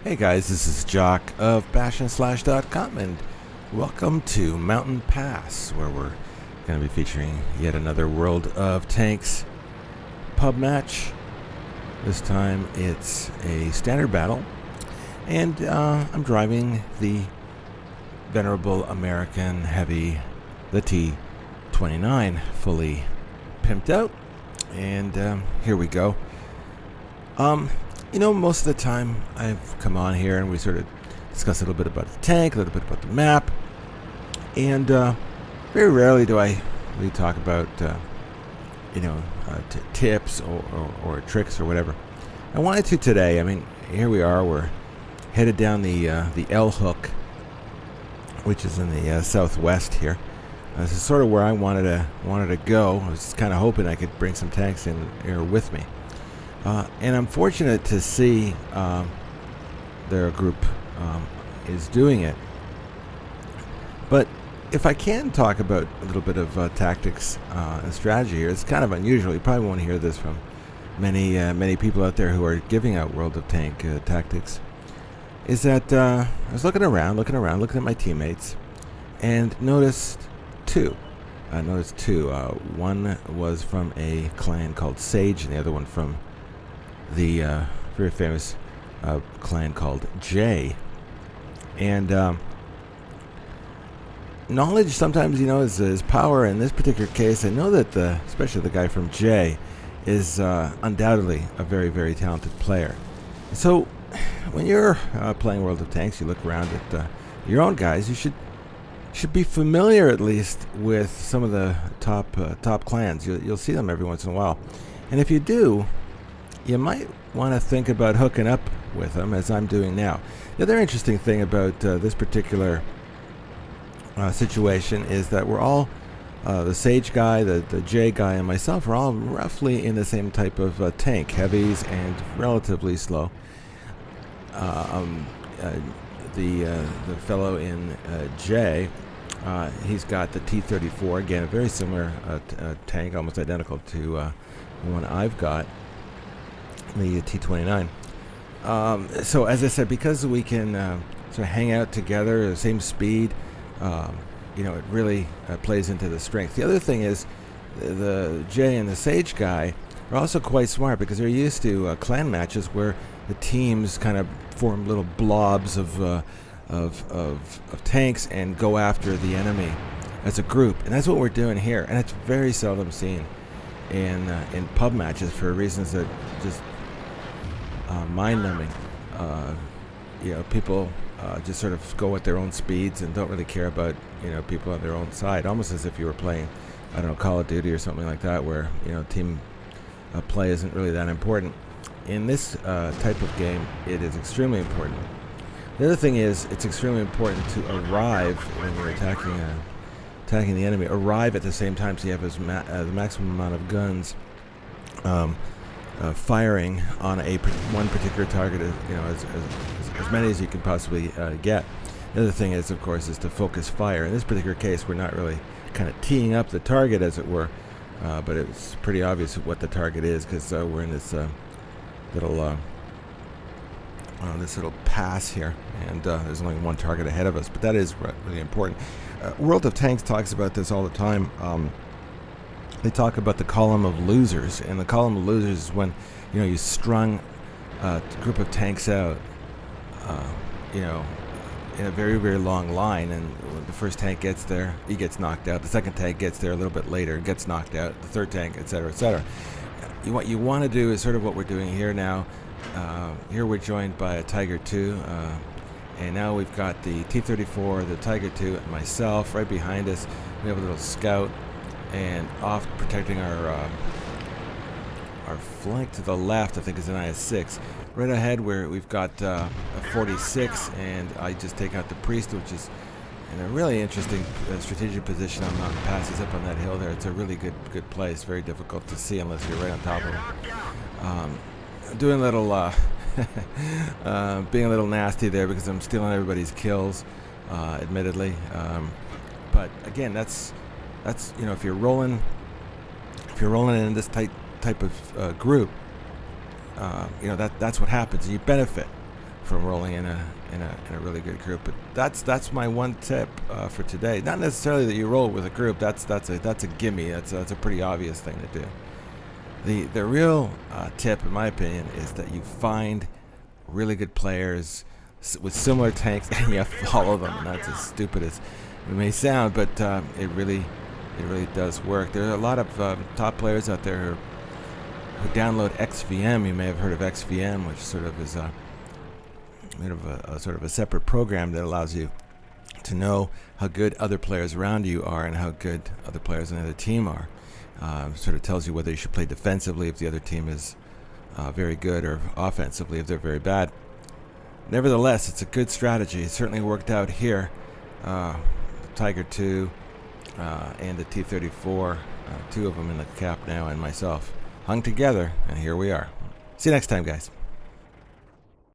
Hey guys, this is Jock of BashandSlash.com and welcome to Mountain Pass, where we're going to be featuring yet another World of Tanks pub match. This time it's a standard battle, and I'm driving the venerable American heavy, the T29, fully pimped out, and here we go. Most of the time I've come on here and we sort of discuss a little bit about the tank, a little bit about the map, and very rarely do I really talk about, tips or tricks or whatever. I wanted to today. I mean, here we are. We're headed down the L hook, which is in the southwest here. This is sort of where I wanted to go. I was kind of hoping I could bring some tanks in here with me. And I'm fortunate to see their group is doing it. But if I can talk about a little bit of tactics and strategy here, it's kind of unusual. You probably won't hear this from many people out there who are giving out World of Tank tactics. Is that I was looking at my teammates, and noticed two. One was from a clan called Sage, and the other one from the very famous clan called J. And knowledge sometimes, is power. In this particular case, I know that especially the guy from J is undoubtedly a very, very talented player. So when you're playing World of Tanks, you look around at your own guys. You should be familiar at least with some of the top clans. You'll see them every once in a while, and if you do, you might want to think about hooking up with them, as I'm doing now. The other interesting thing about this particular situation is that we're all, the Sage guy, the J guy, and myself are all roughly in the same type of tank, heavies and relatively slow. The fellow in J, he's got the T34, again, a very similar tank, almost identical to the one I've got, the T29. So as I said, because we can sort of hang out together, the same speed, it really plays into the strength. The other thing is the J and the Sage guy are also quite smart, because they're used to clan matches where the teams kind of form little blobs of tanks and go after the enemy as a group, and that's what we're doing here. And it's very seldom seen in pub matches for reasons that just mind-numbing. People just sort of go at their own speeds and don't really care about people on their own side, almost as if you were playing, I don't know, Call of Duty or something like that, where team play isn't really that important. In this type of game, it is extremely important. The other thing is, it's extremely important to arrive when you're attacking the enemy. Arrive at the same time, so you have the maximum amount of guns firing on one particular target, as many as you can possibly get. The other thing is, of course, is to focus fire. In this particular case, we're not really kind of teeing up the target, as it were, but it's pretty obvious what the target is, because we're in this little pass here, and there's only one target ahead of us, but that is really important. World of Tanks talks about this all the time. They talk about the column of losers, and the column of losers is when you strung a group of tanks out, in a very, very long line, and when the first tank gets there, he gets knocked out. The second tank gets there a little bit later, gets knocked out. The third tank, etc., etc. What you want to do is sort of what we're doing here now. Here we're joined by a Tiger II, and now we've got the T34, the Tiger II, and myself. Right behind us, we have a little scout, and off protecting our flank to the left, I think, is an IS-6. Right ahead, we've got a 46, and I just take out the Priest, which is in a really interesting strategic position on Mountain Pass. He's up on that hill there. It's a really good place. Very difficult to see unless you're right on top of it. Doing a little, being a little nasty there, because I'm stealing everybody's kills, admittedly. But again, that's if you're rolling in this type of group, that's what happens. You benefit from rolling in a really good group. But that's my one tip for today. Not necessarily that you roll with a group. That's a gimme. That's a pretty obvious thing to do. The real tip, in my opinion, is that you find really good players with similar tanks and you follow them. And that's as stupid as it may sound, but it really does work. There are a lot of top players out there who download XVM. You may have heard of XVM, which sort of is a sort of a separate program that allows you to know how good other players around you are and how good other players on the other team are. Sort of tells you whether you should play defensively if the other team is very good, or offensively if they're very bad. Nevertheless, it's a good strategy. It certainly worked out here. The Tiger 2 and the T34, two of them in the cap now, and myself hung together, and here we are. See you next time, guys.